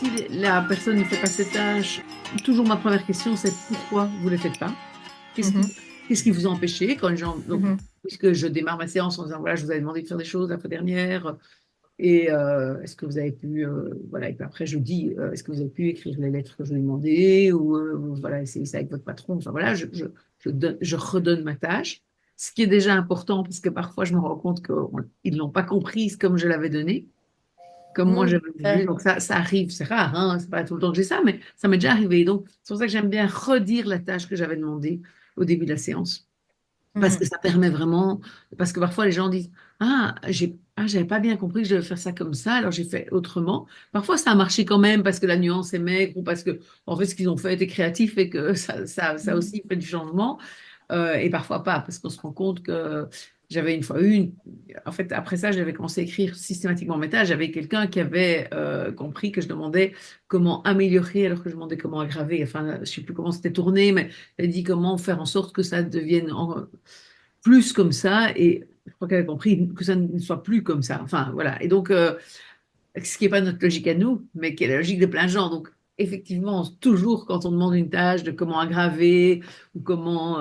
si la personne ne fait pas ses tâches, toujours ma première question, c'est pourquoi vous ne les faites pas? Qu'est-ce qui, Mhm, qu'est-ce qui vous a empêché quand les gens, donc, mhm, puisque je démarre ma séance en disant, voilà, je vous avais demandé de faire des choses la fois dernière, et est-ce que vous avez pu, voilà, et puis après je dis, est-ce que vous avez pu écrire les lettres que je vous ai demandées, ou voilà, essayer ça avec votre patron, enfin voilà, je redonne ma tâche, ce qui est déjà important, parce que parfois je me rends compte qu'ils ne l'ont pas comprise comme je l'avais donné comme moi mhm. j'avais voulu. Donc ça arrive, c'est rare, hein, c'est pas tout le temps que j'ai ça, mais ça m'est déjà arrivé. Donc c'est pour ça que j'aime bien redire la tâche que j'avais demandée au début de la séance. Parce que Mhm. ça permet vraiment, parce que parfois les gens disent, j'avais pas bien compris que je devais faire ça comme ça, alors j'ai fait autrement. Parfois ça a marché quand même parce que la nuance est maigre ou parce que, en fait, ce qu'ils ont fait était créatif et que ça Mhm. aussi fait du changement. Et parfois pas, parce qu'on se rend compte que j'avais une fois une, en fait, après ça, j'avais commencé à écrire systématiquement mes tâches. J'avais quelqu'un qui avait compris que je demandais comment améliorer alors que je demandais comment aggraver. Enfin, je sais plus comment c'était tourné, mais elle dit comment faire en sorte que ça devienne plus comme ça. Et je crois qu'elle a compris que ça ne soit plus comme ça. Enfin, voilà. Et donc, ce qui n'est pas notre logique à nous, mais qui est la logique de plein de gens. Donc, effectivement, toujours quand on demande une tâche de comment aggraver ou comment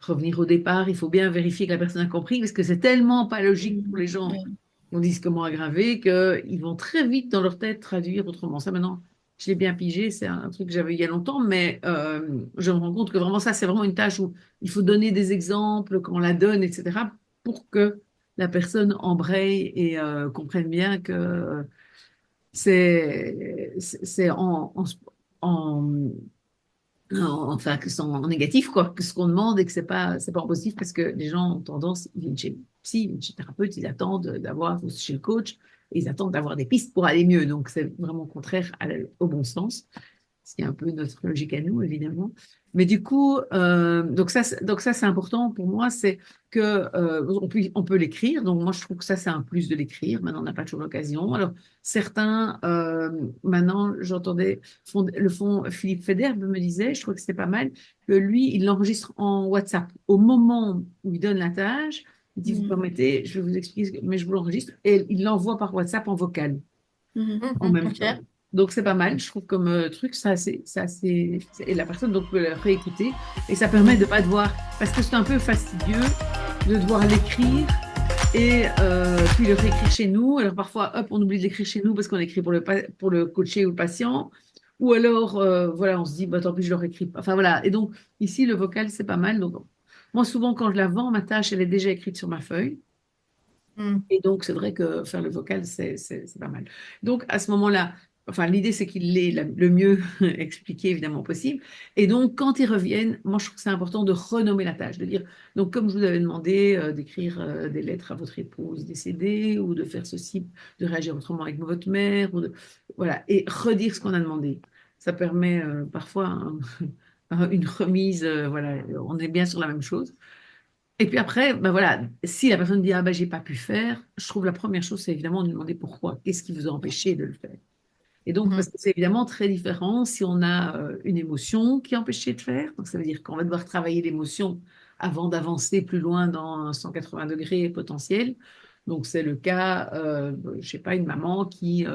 revenir au départ, il faut bien vérifier que la personne a compris, parce que c'est tellement pas logique pour Mhm. les gens Ouais. qu'on dise comment aggraver qu'ils vont très vite dans leur tête traduire autrement. Ça, maintenant, je l'ai bien pigé, c'est un truc que j'avais il y a longtemps, mais je me rends compte que vraiment ça, c'est vraiment une tâche où il faut donner des exemples, quand on la donne, etc., pour que la personne embraye et comprenne bien que c'est en, enfin, que c'est en négatif, quoi, que ce qu'on demande et que c'est pas en positif parce que les gens ont tendance, ils viennent chez le psy, ils viennent chez le thérapeute, ils attendent d'avoir, ou chez le coach, et ils attendent d'avoir des pistes pour aller mieux. Donc, c'est vraiment contraire au bon sens. C'est un peu notre logique à nous, évidemment. Mais du coup, donc ça, c'est important pour moi, c'est que on peut l'écrire. Donc moi, je trouve que ça, c'est un plus de l'écrire. Maintenant, on n'a pas toujours l'occasion. Alors certains, maintenant, j'entendais le fond Philippe Federbe me disait, je trouve que c'était pas mal, que lui, il l'enregistre en WhatsApp au moment où il donne la tâche. Il dit, vous Mhm. permettez, je vais vous expliquer, mais je vous l'enregistre et il l'envoie par WhatsApp en vocal Mhm. en Mhm. même temps. Ok. Donc c'est pas mal, je trouve comme truc, et la personne donc peut le réécouter et ça permet de Mhm. pas devoir, parce que c'est un peu fastidieux de devoir l'écrire et puis le réécrire chez nous. Alors parfois, hop, on oublie de l'écrire chez nous parce qu'on écrit pour le coacher ou le patient. Ou alors, voilà, on se dit, bah, tant pis, je le réécris pas. Enfin voilà. Et donc ici, le vocal, c'est pas mal. Donc moi, souvent, quand je la vends, ma tâche, elle est déjà écrite sur ma feuille. Mhm. Et donc, c'est vrai que faire le vocal, c'est pas mal. Donc, à ce moment-là, enfin, l'idée, c'est qu'il l'ait le mieux expliqué, évidemment, possible. Et donc, quand ils reviennent, moi, je trouve que c'est important de renommer la tâche, de dire, donc, comme je vous avais demandé d'écrire des lettres à votre épouse décédée, ou de faire ceci, de réagir autrement avec votre mère, voilà, et redire ce qu'on a demandé. Ça permet parfois une remise, voilà, on est bien sur la même chose. Et puis après, ben voilà, si la personne dit, ah ben j'ai pas pu faire, je trouve la première chose, c'est évidemment de demander pourquoi. Qu'est-ce qui vous a empêché de le faire? Et donc, parce Mhm. que c'est évidemment très différent si on a une émotion qui a empêché de faire. Donc, ça veut dire qu'on va devoir travailler l'émotion avant d'avancer plus loin dans un 180 degrés potentiel. Donc, c'est le cas, je sais pas, une maman qui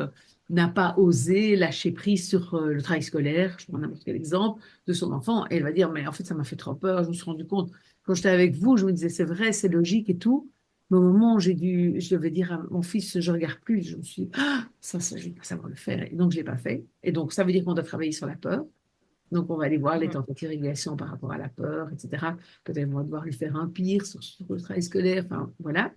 n'a pas osé lâcher prise sur le travail scolaire, je prends n'importe quel exemple, de son enfant. Et elle va dire, mais en fait, ça m'a fait trop peur. Je me suis rendu compte, quand j'étais avec vous, je me disais, c'est vrai, c'est logique et tout. Mais au moment où je devais dire à mon fils, je regarde plus, je me suis dit, ça, je vais pas savoir le faire. Et donc, je l'ai pas fait. Et donc, ça veut dire qu'on doit travailler sur la peur. Donc, on va aller voir les Mhm. tentatives de régulation par rapport à la peur, etc. Peut-être qu'on va devoir lui faire un pire sur le travail scolaire. Enfin, voilà.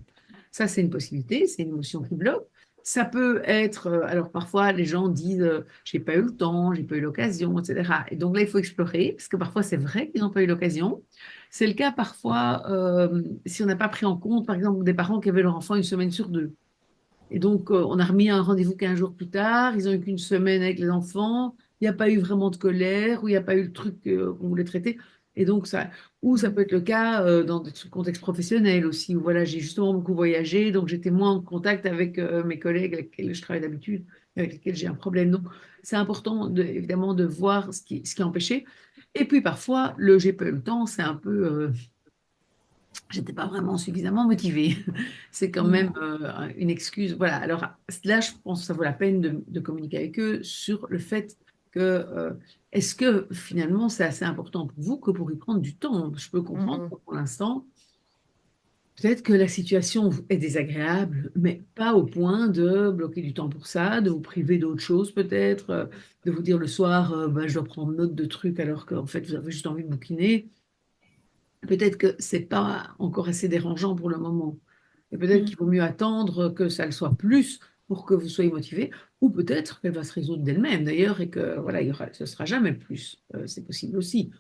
Ça, c'est une possibilité, c'est une émotion qui bloque. Ça peut être, alors parfois les gens disent, j'ai pas eu le temps, j'ai pas eu l'occasion, etc. Et donc là, il faut explorer, parce que parfois c'est vrai qu'ils n'ont pas eu l'occasion. C'est le cas parfois si on n'a pas pris en compte, par exemple, des parents qui avaient leur enfant une semaine sur deux. Et donc, on a remis un rendez-vous 15 jours plus tard. Ils ont eu qu'une semaine avec les enfants. Il n'y a pas eu vraiment de colère, ou il n'y a pas eu le truc qu'on voulait traiter. Et donc, ou ça peut être le cas dans des contextes professionnels aussi, où voilà, j'ai justement beaucoup voyagé, donc j'étais moins en contact avec mes collègues avec lesquels je travaille d'habitude, avec lesquels j'ai un problème. Donc, c'est important, évidemment, de voir ce qui a empêché. Et puis, parfois, le j'ai pas eu le temps, c'est un peu j'étais pas vraiment suffisamment motivée. C'est quand même une excuse. Voilà. Alors là, je pense que ça vaut la peine de communiquer avec eux sur le fait que est-ce que finalement c'est assez important pour vous que pour y prendre du temps? Je peux comprendre que Mhm. pour l'instant, peut-être que la situation est désagréable, mais pas au point de bloquer du temps pour ça, de vous priver d'autres choses peut-être, de vous dire le soir, bah, je dois prendre note de trucs alors qu'en fait vous avez juste envie de bouquiner. Peut-être que c'est pas encore assez dérangeant pour le moment. Et peut-être Mhm. qu'il vaut mieux attendre que ça le soit plus pour que vous soyez motivé, ou peut-être qu'elle va se résoudre d'elle-même d'ailleurs et que voilà, ce sera jamais plus. C'est possible aussi.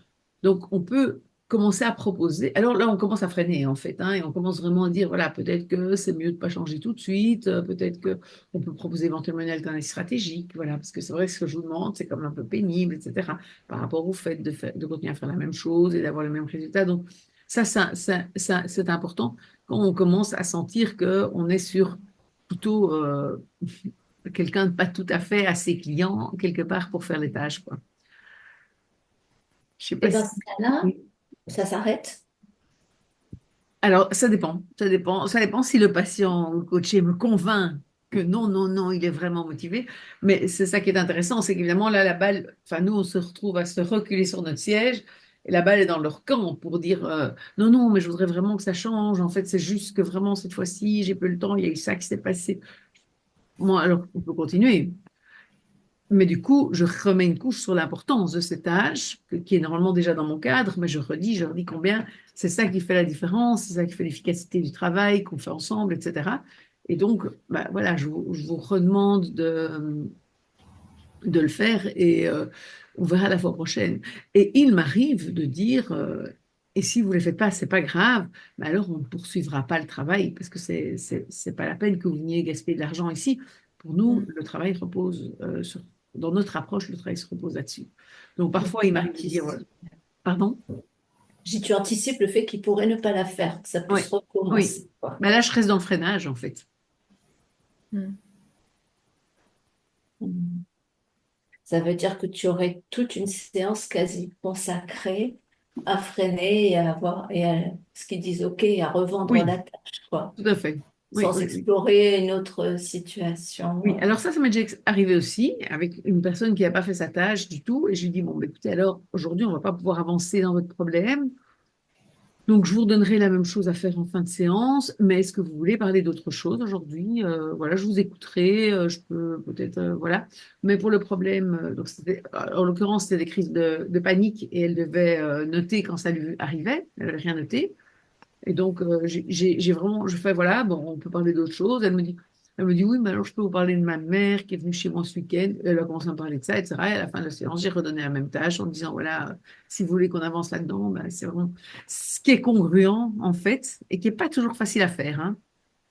Donc on peut commencer à proposer. Alors là, on commence à freiner en fait, hein, et on commence vraiment à dire voilà, peut-être que c'est mieux de pas changer tout de suite. Peut-être que on peut proposer éventuellement une alternative stratégique. Voilà, parce que c'est vrai que ce que je vous demande, c'est comme un peu pénible, etc. Par rapport au fait de continuer à faire la même chose et d'avoir le même résultat. Donc c'est important quand on commence à sentir qu'on est sur plutôt quelqu'un de pas tout à fait assez client quelque part pour faire les tâches, quoi. Je sais Et pas dans si... ce cas-là, Oui. ça s'arrête. Alors, ça dépend si le patient ou le coaché me convainc que non, non, non, il est vraiment motivé. Mais c'est ça qui est intéressant, c'est qu'évidemment, là, la balle, enfin, nous, on se retrouve à se reculer sur notre siège et la balle est dans leur camp pour dire non, non, mais je voudrais vraiment que ça change. En fait, c'est juste que vraiment, cette fois-ci, j'ai peu le temps, il y a eu ça qui s'est passé. Moi, alors, on peut continuer. Mais du coup, je remets une couche sur l'importance de cette tâche, qui est normalement déjà dans mon cadre, mais je redis combien c'est ça qui fait la différence, c'est ça qui fait l'efficacité du travail qu'on fait ensemble, etc. Et donc, bah, voilà, je vous redemande de le faire et on verra la fois prochaine. Et il m'arrive de dire, et si vous ne le faites pas, c'est pas grave, mais alors on ne poursuivra pas le travail parce que c'est pas la peine que vous veniez gaspiller de l'argent ici. Pour nous, Mhm. le travail repose dans notre approche, le travail se repose là-dessus. Donc Donc, parfois, il m'arrive de dire, voilà, pardon? si tu anticipes le fait qu'il pourrait ne pas la faire, que ça Oui, puisse oui. recommencer, quoi. Mais là, je reste dans le freinage en fait. Mhm. Ça veut dire que tu aurais toute une séance quasi consacrée à freiner et à avoir, et à ce qu'ils disent OK, et à revendre Oui, la tâche, quoi, tout à fait. Oui, sans oui, oui. explorer une autre Oui, situation. alors ça m'est déjà arrivé aussi avec une personne qui n'a pas fait sa tâche du tout. Et je lui dis, bon, bah, écoutez, alors aujourd'hui, on ne va pas pouvoir avancer dans votre problème. Donc, je vous redonnerai la même chose à faire en fin de séance. Mais est-ce que vous voulez parler d'autre chose aujourd'hui? Voilà, je vous écouterai. Je peux peut-être, voilà. Mais pour le problème, donc en l'occurrence, c'était des crises de panique et elle devait noter quand ça lui arrivait. Elle n'avait rien noté. Et donc, j'ai vraiment, je fais, voilà, bon, on peut parler d'autre chose. Elle me dit, oui, mais alors je peux vous parler de ma mère qui est venue chez moi ce week-end. Elle a commencé à me parler de ça, etc. Et à la fin de la séance, j'ai redonné la même tâche en disant, voilà, si vous voulez qu'on avance là-dedans, ben, c'est vraiment ce qui est congruent, en fait, et qui n'est pas toujours facile à faire, hein.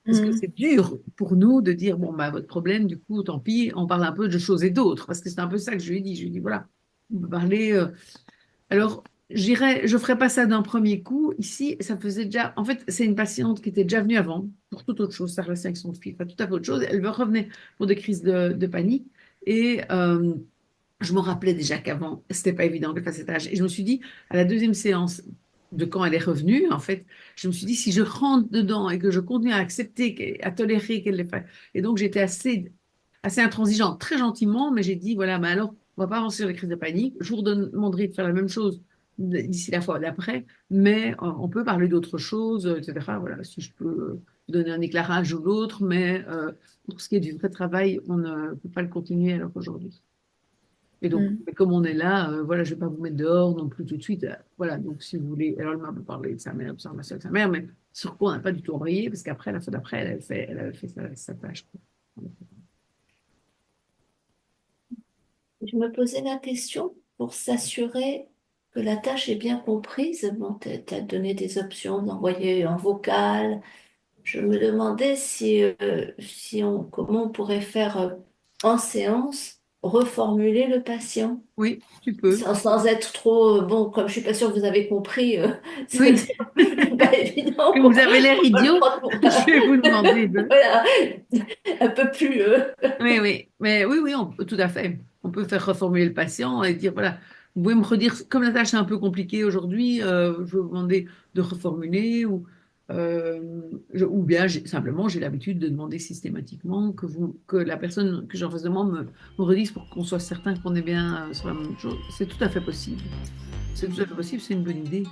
Parce que Mhm. c'est dur pour nous de dire, bon, bah, votre problème, du coup, tant pis, on parle un peu de choses et d'autres. Parce que c'est un peu ça que je lui ai dit. Je lui ai dit, voilà, on peut parler. Alors, je ferai pas ça d'un premier coup. Ici, ça faisait déjà. En fait, c'est une patiente qui était déjà venue avant pour toute autre chose, sa relation avec son fils, enfin, tout à fait autre chose. Elle revenait pour des crises de panique. Et je me rappelais déjà qu'avant, c'était pas évident de faire cet âge. Et je me suis dit, à la deuxième séance de quand elle est revenue, en fait, je me suis dit, si je rentre dedans et que je continue à accepter, à tolérer qu'elle les fasse. Et donc, j'étais assez intransigeante, très gentiment, mais j'ai dit, voilà, mais alors, on va pas avancer sur les crises de panique. Je vous demanderai de faire la même chose d'ici la fois d'après, mais on peut parler d'autres choses, etc. Voilà, si je peux donner un éclairage ou l'autre, mais pour ce qui est du vrai travail, on ne peut pas le continuer alors qu'aujourd'hui. Et donc, Mhm. mais comme on est là, voilà, je ne vais pas vous mettre dehors non plus tout de suite. Voilà, donc si vous voulez, alors elle m'a un peu parlé de sa mère, de sa relation avec sa mère, mais sur quoi on n'a pas du tout embrayé, parce qu'après, la fois d'après, elle avait fait sa tâche, quoi. Je me posais la question pour s'assurer que la tâche est bien comprise. Bon, tu as donné des options d'envoyer en vocal. Je me demandais comment on pourrait faire en séance, reformuler le patient. Oui, tu peux. Sans être trop, bon, comme je suis pas sûre que vous avez compris, Oui, c'est pas évident que qu'on vous avez l'air va le idiot, prendre pour je vais vous demander de. voilà, un peu plus. Oui, oui, mais oui, oui, tout à fait. On peut faire reformuler le patient et dire, voilà, Vous pouvez me redire, comme la tâche est un peu compliquée aujourd'hui, je vais vous demander de reformuler ou bien simplement j'ai l'habitude de demander systématiquement que la personne que j'ai en face de moi me redise pour qu'on soit certain qu'on est bien sur la même chose. C'est tout à fait possible. C'est tout à fait possible, c'est une bonne idée.